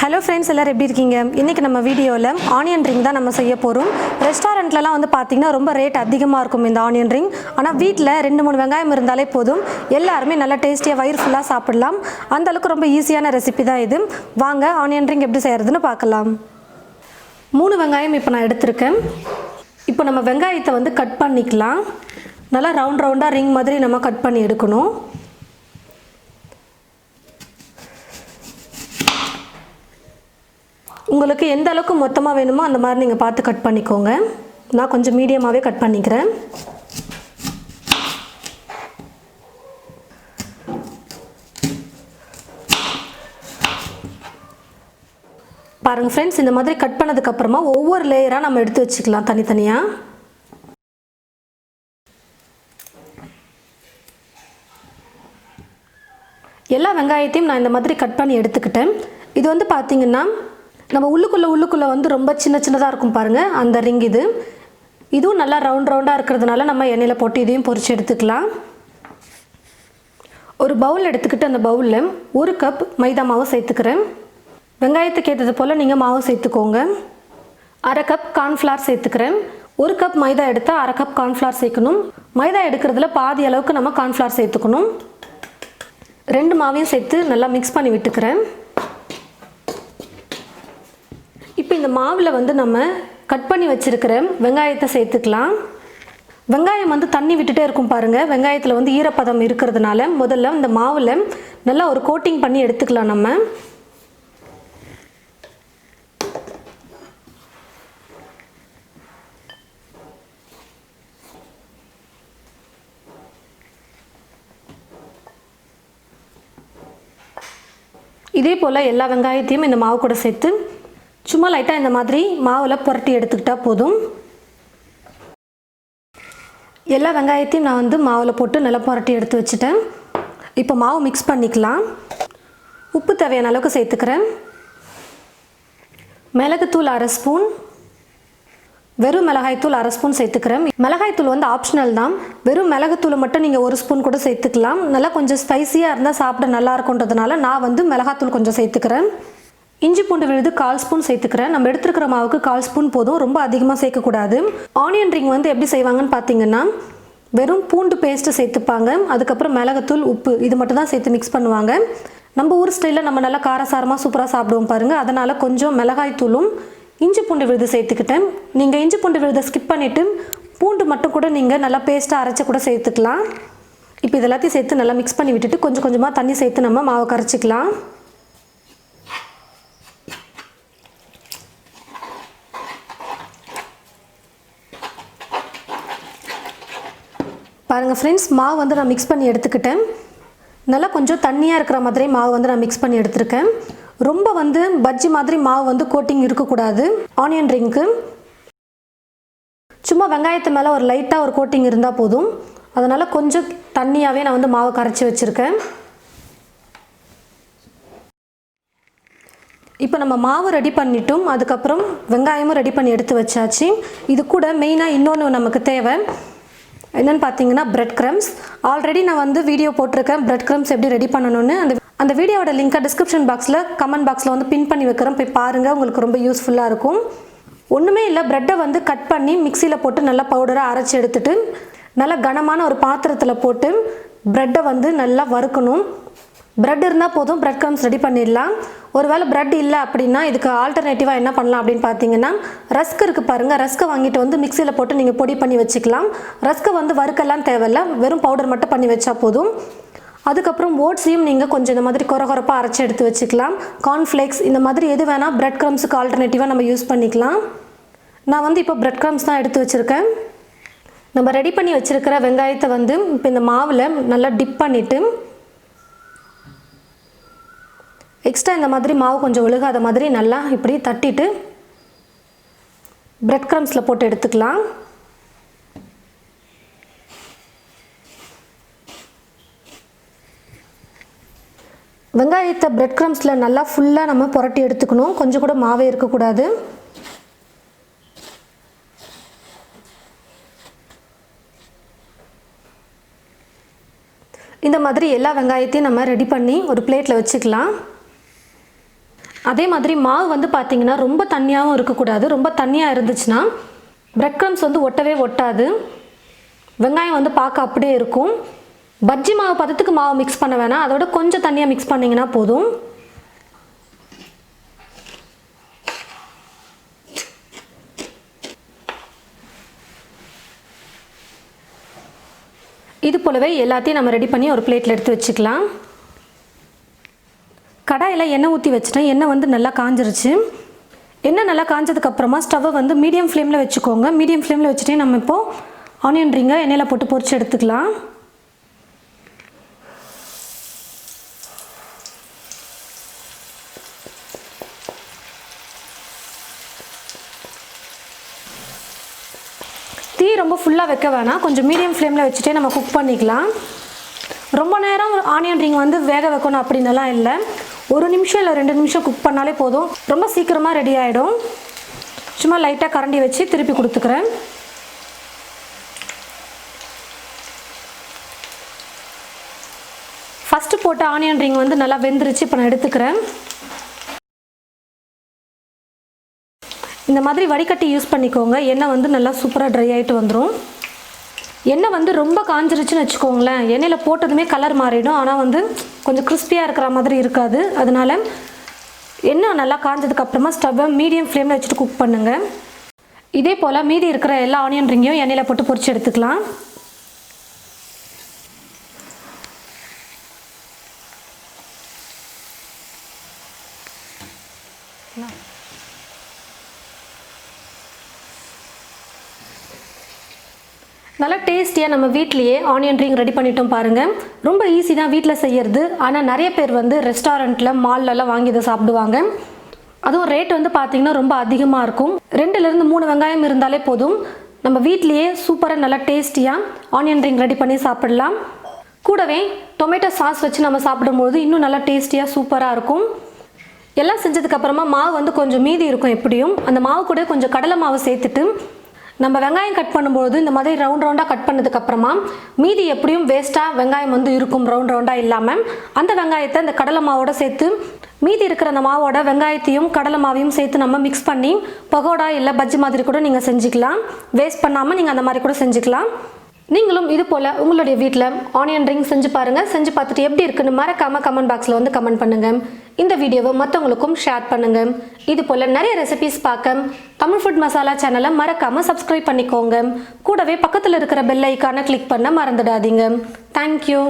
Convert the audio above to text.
Hello friends, எல்லாரும் எப்படி இருக்கீங்க? இன்னைக்கு நம்ம வீடியோல ஆனியன் ரிங் தான் நம்ம செய்ய போறோம். ரெஸ்டாரன்ட்லலாம் வந்து பாத்தீங்கன்னா ரொம்ப ரேட் அதிகமா இருக்கும் இந்த ஆனியன் ரிங். ஆனா வீட்ல 2-3 வெங்காயம் இருந்தாலே போதும். எல்லாரும் நல்லா டேஸ்டியா வயிறு ஃபுல்லா சாப்பிடலாம். அந்த அளவுக்கு ரொம்ப ஈஸியான ரெசிபி தான் இது. வாங்க ஆனியன் ரிங் எப்படி செய்யறதுன்னு பார்க்கலாம். 3 வெங்காயம் இப்போ நான் எடுத்துர்க்கேன். இப்போ நம்ம வெங்காயத்தை வந்து கட் பண்ணிக்கலாம். நல்லா ரவுண்டா ரிங் மாதிரி நம்ம கட் பண்ணி எடுக்கணும். உங்களுக்கு எந்த அளவுக்கு மொத்தமா வேணுமோ அந்த மாதிரி நீங்க பார்த்து கட் பண்ணிக்கோங்க. நான் கொஞ்சம் மீடியமாவே கட் பண்ணிக்கிறேன். பாருங்க फ्रेंड्स, இந்த மாதிரி கட் பண்ணதுக்கு அப்புறமா ஒவ்வொரு லேயரா நம்ம எடுத்து வச்சுக்கலாம் தனித்தனியா. எல்லா வெங்காயத்தையும் நான் இந்த மாதிரி கட் பண்ணி எடுத்துக்கிட்டேன். இது வந்து பாத்தீங்கன்னா நம்ம உள்ளுக்குள்ள வந்து ரொம்ப சின்னதா இருக்கும் பாருங்க, அந்த ரிங் இது. இதுவும் நல்லா ரவுண்டா இருக்குறதுனால நம்ம எண்ணெயில போட்டு இதையும் பொரிச்சு எடுத்துக்கலாம். ஒரு பவுல் எடுத்துக்கிட்டு அந்த பவுல்ல 1 கப் மைதா மாவு சேர்த்துக்கிறேன். வெங்காயத்துக்கு ஏத்தது போல நீங்க மாவு சேர்த்துக்கோங்க. 1/2 கப் கார்ன் ஃப்ளவர் சேர்த்துக்கிறேன். 1 கப் மைதா எடுத்தா 1/2 கப் கார்ன் ஃப்ளவர் சேர்க்கணும். மைதா எடுக்கிறதுல பாதி அளவுக்கு நம்ம கார்ன் ஃப்ளவர் சேர்த்துக்கணும். 2 மாவையும் சேர்த்து நல்லா மிக்ஸ் பண்ணி விட்டுக்கிறேன். இப்போ இந்த மாவுல வந்து நம்ம கட் பண்ணி வச்சிருக்கிற வெங்காயத்தை சேர்த்துக்கலாம். வெங்காயம் வந்து தண்ணி விட்டுட்டே இருக்கும் பாருங்க. வெங்காயத்துல வந்து ஈரப்பதம் இருக்குறதுனால முதல்ல இந்த மாவுல நல்லா ஒரு கோட்டிங் பண்ணி எடுத்துக்கலாம் நம்ம. இதே போல எல்லா வெங்காயத்தையும் இந்த மாவு கூட சேர்த்து சும்மா லைட்டா இந்த மாதிரி மாவுல புரட்டி எடுத்துக்கிட்டா போதும். எல்லா வெங்காயத்தையும் நான் வந்து மாவுல போட்டு நல்லா புரட்டி எடுத்து வச்சிட்டேன். இப்போ மாவு மிக்ஸ் பண்ணிக்கலாம். உப்பு தேவையான அளவுக்கு சேர்த்துக்கிறேன். மிளகுத்தூள் 1/2 ஸ்பூன், வெறும் மிளகாய்த்தூள் 1/2 ஸ்பூன் சேர்த்துக்கிறேன். மிளகாய்த்தூள் வந்து ஆப்ஷனல் தான். வெறும் மிளகுத்தூளை மட்டும் நீங்கள் 1 ஸ்பூன் கூட சேர்த்துக்கலாம். நல்லா கொஞ்சம் ஸ்பைசியாக இருந்தால் சாப்பிட நல்லா இருக்குன்றதுனால நான் வந்து மிளகாய்த்தூள் கொஞ்சம் சேர்த்துக்கிறேன். இஞ்சி பூண்டு விழுது 1/4 ஸ்பூன் சேர்த்துக்கிறேன். நம்ம எடுத்துக்கிற மாவுக்கு 1/4 ஸ்பூன் போதும், ரொம்ப அதிகமாக சேர்க்கக்கூடாது. ஆனியன் ரிங் வந்து எப்படி செய்வாங்கன்னு பார்த்தீங்கன்னா வெறும் பூண்டு பேஸ்ட்டு சேர்த்துப்பாங்க. அதுக்கப்புறம் மிளகுத்தூள், உப்பு இது மட்டும் தான் சேர்த்து மிக்ஸ் பண்ணுவாங்க. நம்ம ஊர் ஸ்டைலில் நம்ம நல்லா காரசாரமாக சூப்பராக சாப்பிடுவோம் பாருங்கள். அதனால் கொஞ்சம் மிளகாய்த்தூளும் இஞ்சி பூண்டு விழுது சேர்த்துக்கிட்டேன். நீங்கள் இஞ்சி பூண்டு விழுதை ஸ்கிப் பண்ணிவிட்டு பூண்டு மட்டும் கூட நீங்கள் நல்லா பேஸ்ட்டாக அரைச்சி கூட சேர்த்துக்கலாம். இப்போ இதெல்லாத்தையும் சேர்த்து நல்லா மிக்ஸ் பண்ணி விட்டுட்டு கொஞ்சம் கொஞ்சமாக தண்ணி சேர்த்து நம்ம மாவை கரைச்சிக்கலாம். பாருங்கள் ஃப்ரெண்ட்ஸ், மாவு வந்து நான் மிக்ஸ் பண்ணி எடுத்துக்கிட்டேன். நல்லா கொஞ்சம் தண்ணியாக இருக்கிற மாதிரி மாவு வந்து நான் மிக்ஸ் பண்ணி எடுத்துருக்கேன். ரொம்ப வந்து பஜ்ஜி மாதிரி மாவு வந்து கோட்டிங் இருக்கக்கூடாது ஆனியன் ரிங்க்கு. சும்மா வெங்காயத்து மேலே ஒரு லைட்டாக ஒரு கோட்டிங் இருந்தால் போதும். அதனால் கொஞ்சம் தண்ணியாகவே நான் வந்து மாவு கரைச்சி வச்சுருக்கேன். இப்போ நம்ம மாவு ரெடி பண்ணிட்டோம். அதுக்கப்புறம் வெங்காயமும் ரெடி பண்ணி எடுத்து வச்சாச்சு. இது கூட மெயினாக இன்னொன்று நமக்கு தேவை என்னன்னு பார்த்தீங்கன்னா பிரெட் கிரம்ஸ். ஆல்ரெடி நான் வந்து வீடியோ போட்டிருக்கேன் பிரெட் கிரம்ஸ் எப்படி ரெடி பண்ணணும்னு. அந்த வீடியோவோட லிங்கை டிஸ்கிரிப்ஷன் பாக்ஸில் கமெண்ட் பாக்ஸில் வந்து பின் பண்ணி வைக்கிறேன், போய் பாருங்கள், உங்களுக்கு ரொம்ப யூஸ்ஃபுல்லாக இருக்கும். ஒன்றுமே இல்லை, ப்ரெட்டை வந்து கட் பண்ணி மிக்சியில் போட்டு நல்லா பவுடராக அரைச்சி எடுத்துட்டு நல்லா கனமான ஒரு பாத்திரத்தில் போட்டு ப்ரெட்டை வந்து நல்லா வறுக்கணும். ப்ரெட் இருந்தால் போதும், பிரெட் கிரம்ஸ் ரெடி பண்ணிடலாம். ஒருவேளை ப்ரெட் இல்லை அப்படின்னா இதுக்கு ஆல்டர்னேட்டிவாக என்ன பண்ணலாம் அப்படின்னு பார்த்தீங்கன்னா ரஸ்க் இருக்குது பாருங்கள். ரஸ்க்கை வாங்கிட்டு வந்து மிக்சியில் போட்டு நீங்கள் பொடி பண்ணி வச்சுக்கலாம். ரஸ்க்கை வந்து வறுக்கெல்லாம் தேவையில்லை, வெறும் பவுடர் மட்டும் பண்ணி வச்சா போதும். அதுக்கப்புறம் ஓட்ஸையும் நீங்கள் கொஞ்சம் இந்த மாதிரி கொரகொரப்பாக அரைச்சி எடுத்து வச்சுக்கலாம். கார்ன்ஃப்ளேக்ஸ் இந்த மாதிரி எது வேணால் பிரெட் கிரம்ஸுக்கு ஆல்டர்னேட்டிவாக நம்ம யூஸ் பண்ணிக்கலாம். நான் வந்து இப்போ பிரெட் கிரம்ஸ் தான் எடுத்து வச்சுருக்கேன். நம்ம ரெடி பண்ணி வச்சுருக்கிற வெங்காயத்தை வந்து இப்போ இந்த மாவில் நல்லா டிப் பண்ணிவிட்டு எக்ஸ்ட்ரா இந்த மாதிரி மாவு கொஞ்சம் ஒழுகாத மாதிரி நல்லா இப்படி தட்டிட்டு பிரெட் கிரம்ஸில் போட்டு எடுத்துக்கலாம். வெங்காயத்தை பிரெட் கிரம்ஸில் நல்லா ஃபுல்லாக நம்ம புரட்டி எடுத்துக்கணும். கொஞ்சம் கூட மாவே இருக்கக்கூடாது. இந்த மாதிரி எல்லா வெங்காயத்தையும் நம்ம ரெடி பண்ணி ஒரு பிளேட்டில் வச்சுக்கலாம். அதே மாதிரி மாவு வந்து பார்த்திங்கன்னா ரொம்ப தண்ணியாகவும் இருக்கக்கூடாது. ரொம்ப தண்ணியாக இருந்துச்சுன்னா பிரெட் க்ரம்ஸ் வந்து ஒட்டவே ஒட்டாது. வெங்காயம் வந்து பார்க்க அப்படியே இருக்கும். பஜ்ஜி மாவு பதத்துக்கு மாவு மிக்ஸ் பண்ண வேணாம், அதோட கொஞ்சம் தண்ணியாக மிக்ஸ் பண்ணிங்கன்னா போதும். இது போலவே எல்லாத்தையும் நம்ம ரெடி பண்ணி ஒரு பிளேட்டில் எடுத்து வச்சுக்கலாம். கடாயில் எண்ணெய் ஊற்றி வச்சுட்டேன். எண்ணெய் வந்து நல்லா காஞ்சிருச்சு. எண்ணெய் நல்லா காஞ்சதுக்கப்புறமா ஸ்டவ்வை வந்து மீடியம் ஃப்ளேமில் வச்சுக்கோங்க. மீடியம் ஃப்ளேமில் வச்சுட்டே நம்ம இப்போது ஆனியன் ரிங்கை எண்ணெயில் போட்டு பொரிச்சு எடுத்துக்கலாம். தீ ரொம்ப ஃபுல்லாக வைக்க வேணாம், கொஞ்சம் மீடியம் ஃப்ளேமில் வச்சுட்டே நம்ம குக் பண்ணிக்கலாம். ரொம்ப நேரம் ஆனியன் ரிங் வந்து வேக வைக்கணும் அப்படின்னலாம் இல்லை. 1 நிமிஷம் இல்லை 2 நிமிஷம் குக் பண்ணாலே போதும், ரொம்ப சீக்கிரமாக ரெடி ஆகிடும். சும்மா லைட்டாக கரண்டி வச்சு திருப்பி கொடுத்துக்கிறேன். ஃபஸ்ட்டு போட்ட ஆனியன் ரிங் வந்து நல்லா வெந்துருச்சு. இப்போ நான் எடுத்துக்கிறேன். இந்த மாதிரி வடிகட்டி யூஸ் பண்ணிக்கோங்க. எண்ணெய் வந்து நல்லா சூப்பராக ட்ரை ஆகிட்டு வந்துடும். எண்ணெய் வந்து ரொம்ப காஞ்சிருச்சுன்னு வச்சுக்கோங்களேன், எண்ணெயில் போட்டதுமே கலர் மாறிடும். ஆனால் வந்து கொஞ்சம் கிறிஸ்பியாக இருக்கிற மாதிரி இருக்காது. அதனால் எண்ணெய் நல்லா காஞ்சதுக்கப்புறமா ஸ்டவ்வை மீடியம் ஃப்ளேமில் வச்சுட்டு குக் பண்ணுங்கள். இதே போல் மீதி இருக்கிற எல்லா ஆனியன் ரிங்கையும் எண்ணெயில் போட்டு பொரிச்சு எடுத்துக்கலாம். நல்லா டேஸ்டியாக நம்ம வீட்லேயே ஆனியன் ரிங் ரெடி பண்ணிட்டோம் பாருங்கள். ரொம்ப ஈஸி தான் வீட்டில் செய்யறது. ஆனால் நிறைய பேர் வந்து ரெஸ்டாரண்ட்டில் மால்லலாம் வாங்கி இதை சாப்பிடுவாங்க. அதுவும் ரேட் வந்து பார்த்திங்கன்னா ரொம்ப அதிகமாக இருக்கும். 2லேருந்து 3 வெங்காயம் இருந்தாலே போதும், நம்ம வீட்லேயே சூப்பராக நல்லா டேஸ்டியாக ஆனியன் ரிங் ரெடி பண்ணி சாப்பிடலாம். கூடவே டொமேட்டோ சாஸ் வச்சு நம்ம சாப்பிடும்போது இன்னும் நல்லா டேஸ்டியாக சூப்பராக இருக்கும். எல்லாம் செஞ்சதுக்கப்புறமா மாவு வந்து கொஞ்சம் மீதி இருக்கும். எப்படியும் அந்த மாவு கூட கொஞ்சம் கடலை மாவு சேர்த்துட்டு நம்ம வெங்காயம் கட் பண்ணும்போது இந்த மாதிரி ரவுண்டாக கட் பண்ணதுக்கப்புறமா மீதி எப்படியும் வேஸ்ட்டாக வெங்காயம் வந்து இருக்கும், ரவுண்டாக இல்லாமல். அந்த வெங்காயத்தை இந்த கடலை மாவோட சேர்த்து மீதி இருக்கிற அந்த மாவோட வெங்காயத்தையும் கடலை மாவையும் சேர்த்து நம்ம மிக்ஸ் பண்ணி பகோடா இல்லை பஜ்ஜி மாதிரி கூட நீங்கள் செஞ்சுக்கலாம். வேஸ்ட் பண்ணாமல் நீங்கள் அந்த மாதிரி கூட செஞ்சுக்கலாம். நீங்களும் இது போல் உங்களுடைய வீட்டில் ஆனியன் ரிங் செஞ்சு பாருங்கள். செஞ்சு பார்த்துட்டு எப்படி இருக்குன்னு மறக்காமல் கமெண்ட் பாக்ஸில் வந்து கமெண்ட் பண்ணுங்கள். இந்த வீடியோவை மற்றவங்களுக்கும் ஷேர் பண்ணுங்கள். இது போல் நிறைய ரெசிபிஸ் பார்க்க தமிழ் ஃபுட் மசாலா சேனலை மறக்காமல் சப்ஸ்கிரைப் பண்ணிக்கோங்க. கூடவே பக்கத்தில் இருக்கிற பெல் ஐக்கானை கிளிக் பண்ண மறந்துடாதீங்க. தேங்க்யூ.